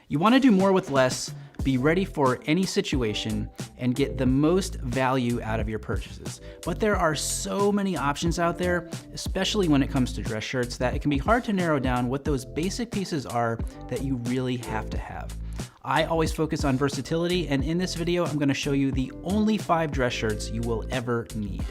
You want to do more with less, be ready for any situation, and get the most value out of your purchases. But there are so many options out there, especially when it comes to dress shirts, that it can be hard to narrow down what those basic pieces are that you really have to have. I always focus on versatility, and in this video, I'm going to show you the only 5 dress shirts you will ever need.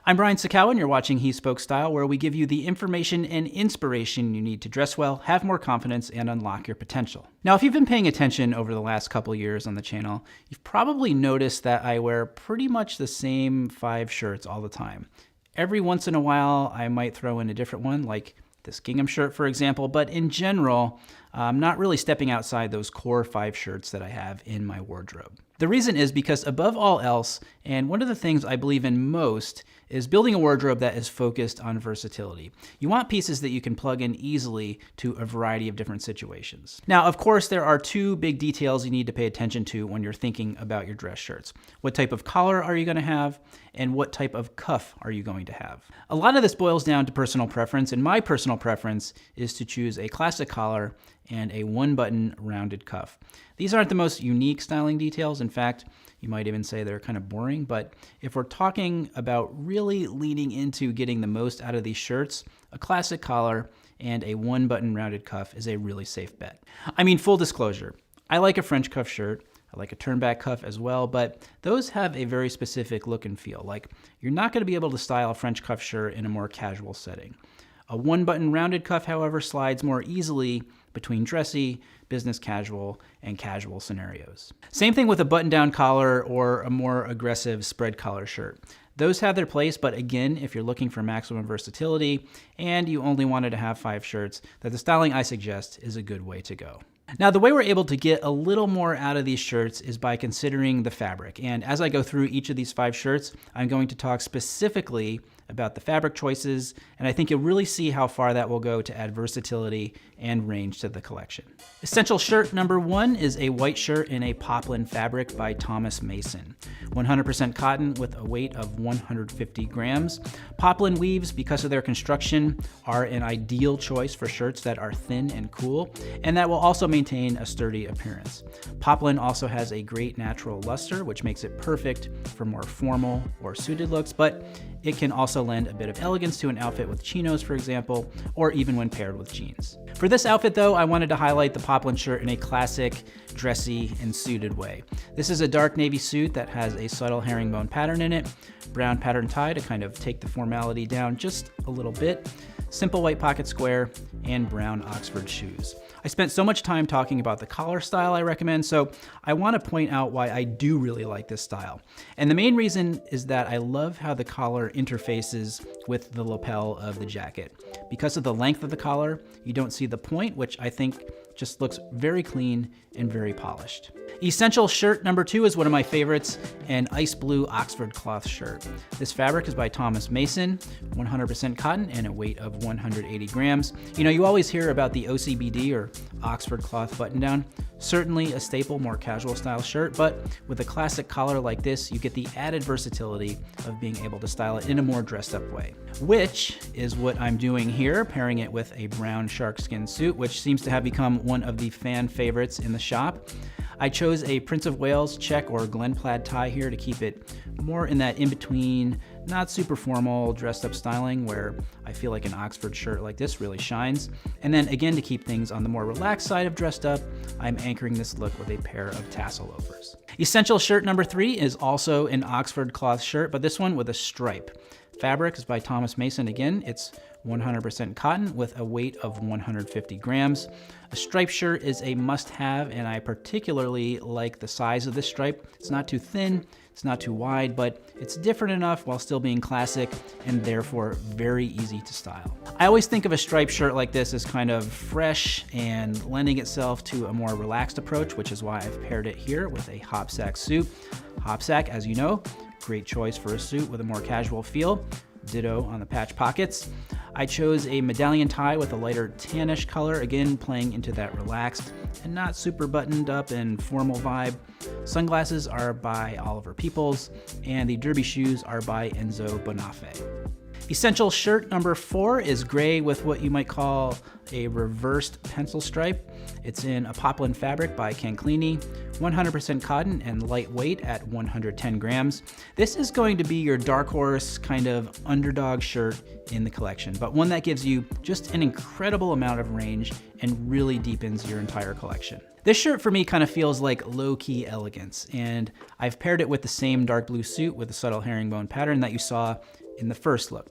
I'm Brian Sacawa, and you're watching He Spoke Style, where we give you the information and inspiration you need to dress well, have more confidence, and unlock your potential. Now, if you've been paying attention over the last couple years on the channel, you've probably noticed that I wear pretty much the same 5 shirts all the time. Every once in a while, I might throw in a different one, like this gingham shirt, for example, but in general, I'm not really stepping outside those core 5 shirts that I have in my wardrobe. The reason is because above all else, and one of the things I believe in most, is building a wardrobe that is focused on versatility. You want pieces that you can plug in easily to a variety of different situations. Now, of course, there are 2 big details you need to pay attention to when you're thinking about your dress shirts. What type of collar are you going to have, and what type of cuff are you going to have? A lot of this boils down to personal preference, and my personal preference is to choose a classic collar and a 1-button rounded cuff. These aren't the most unique styling details. In fact, you might even say they're kind of boring, but if we're talking about really leaning into getting the most out of these shirts, a classic collar and a 1-button rounded cuff is a really safe bet. I mean, full disclosure, I like a French cuff shirt. I like a turnback cuff as well, but those have a very specific look and feel. Like, you're not going to be able to style a French cuff shirt in a more casual setting. A 1-button rounded cuff, however, slides more easily between dressy, business casual, and casual scenarios. Same thing with a button-down collar or a more aggressive spread collar shirt. Those have their place, but again, if you're looking for maximum versatility and you only wanted to have 5 shirts, then the styling I suggest is a good way to go. Now, the way we're able to get a little more out of these shirts is by considering the fabric. And as I go through each of these 5 shirts, I'm going to talk specifically about the fabric choices, and I think you'll really see how far that will go to add versatility and range to the collection. Essential shirt number 1 is a white shirt in a poplin fabric by Thomas Mason. 100% cotton with a weight of 150 grams. Poplin weaves, because of their construction, are an ideal choice for shirts that are thin and cool, and that will also maintain a sturdy appearance. Poplin also has a great natural luster, which makes it perfect for more formal or suited looks, but it can also lend a bit of elegance to an outfit with chinos, for example, or even when paired with jeans. For this outfit, though, I wanted to highlight the poplin shirt in a classic, dressy, and suited way. This is a dark navy suit that has a subtle herringbone pattern in it, brown pattern tie to kind of take the formality down just a little bit, simple white pocket square, and brown Oxford shoes. I spent so much time talking about the collar style I recommend, so I want to point out why I do really like this style. And the main reason is that I love how the collar interfaces with the lapel of the jacket. Because of the length of the collar, you don't see the point, which I think just looks very clean and very polished. Essential shirt number 2 is one of my favorites, an ice blue Oxford cloth shirt. This fabric is by Thomas Mason, 100% cotton and a weight of 180 grams. You know, you always hear about the OCBD or Oxford cloth button down. Certainly a staple, more casual style shirt, but with a classic collar like this, you get the added versatility of being able to style it in a more dressed up way, which is what I'm doing here, pairing it with a brown sharkskin suit, which seems to have become one of the fan favorites in the shop. I chose a Prince of Wales check or Glen plaid tie here to keep it more in that in-between, not super formal, dressed up styling where I feel like an Oxford shirt like this really shines. And then again, to keep things on the more relaxed side of dressed up, I'm anchoring this look with a pair of tassel loafers. Essential shirt number 3 is also an Oxford cloth shirt, but this one with a stripe. Fabric is by Thomas Mason again. It's 100% cotton with a weight of 150 grams. A striped shirt is a must-have, and I particularly like the size of this stripe. It's not too thin, it's not too wide, but it's different enough while still being classic and therefore very easy to style. I always think of a striped shirt like this as kind of fresh and lending itself to a more relaxed approach, which is why I've paired it here with a hopsack suit. Hopsack, as you know, great choice for a suit with a more casual feel. Ditto on the patch pockets. I chose a medallion tie with a lighter tannish color, again playing into that relaxed and not super buttoned up and formal vibe. Sunglasses are by Oliver Peoples, and the derby shoes are by Enzo Bonafé. Essential shirt number 4 is gray with what you might call a reversed pencil stripe. It's in a poplin fabric by Canclini, 100% cotton and lightweight at 110 grams. This is going to be your dark horse kind of underdog shirt in the collection, but one that gives you just an incredible amount of range and really deepens your entire collection. This shirt for me kind of feels like low-key elegance, and I've paired it with the same dark blue suit with the subtle herringbone pattern that you saw in the first look.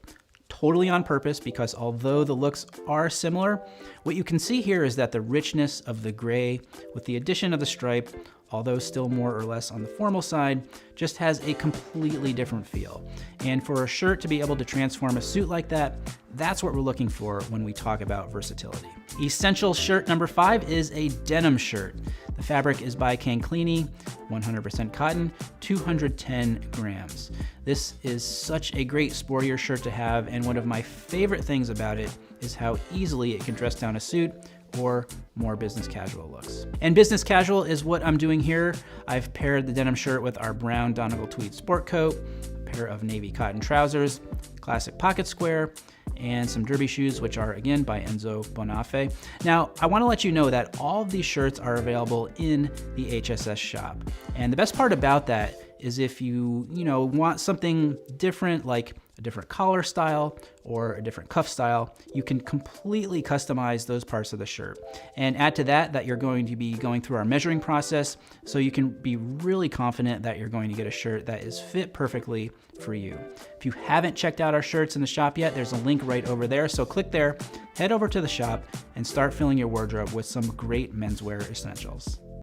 Totally on purpose, because although the looks are similar, what you can see here is that the richness of the gray with the addition of the stripe, although still more or less on the formal side, just has a completely different feel. And for a shirt to be able to transform a suit like that, that's what we're looking for when we talk about versatility. Essential shirt number 5 is a denim shirt. The fabric is by Canclini, 100% cotton, 210 grams. This is such a great sportier shirt to have, and one of my favorite things about it is how easily it can dress down a suit or more business casual looks. And business casual is what I'm doing here. I've paired the denim shirt with our brown Donegal tweed sport coat, a pair of navy cotton trousers, classic pocket square, and some derby shoes, which are again by Enzo Bonafé. Now, I want to let you know that all of these shirts are available in the HSS shop. And the best part about that is if you want something different, like a different collar style or a different cuff style, you can completely customize those parts of the shirt. And add to that you're going to be going through our measuring process, so you can be really confident that you're going to get a shirt that is fit perfectly for you. If you haven't checked out our shirts in the shop yet, there's a link right over there. So click there, head over to the shop, and start filling your wardrobe with some great menswear essentials.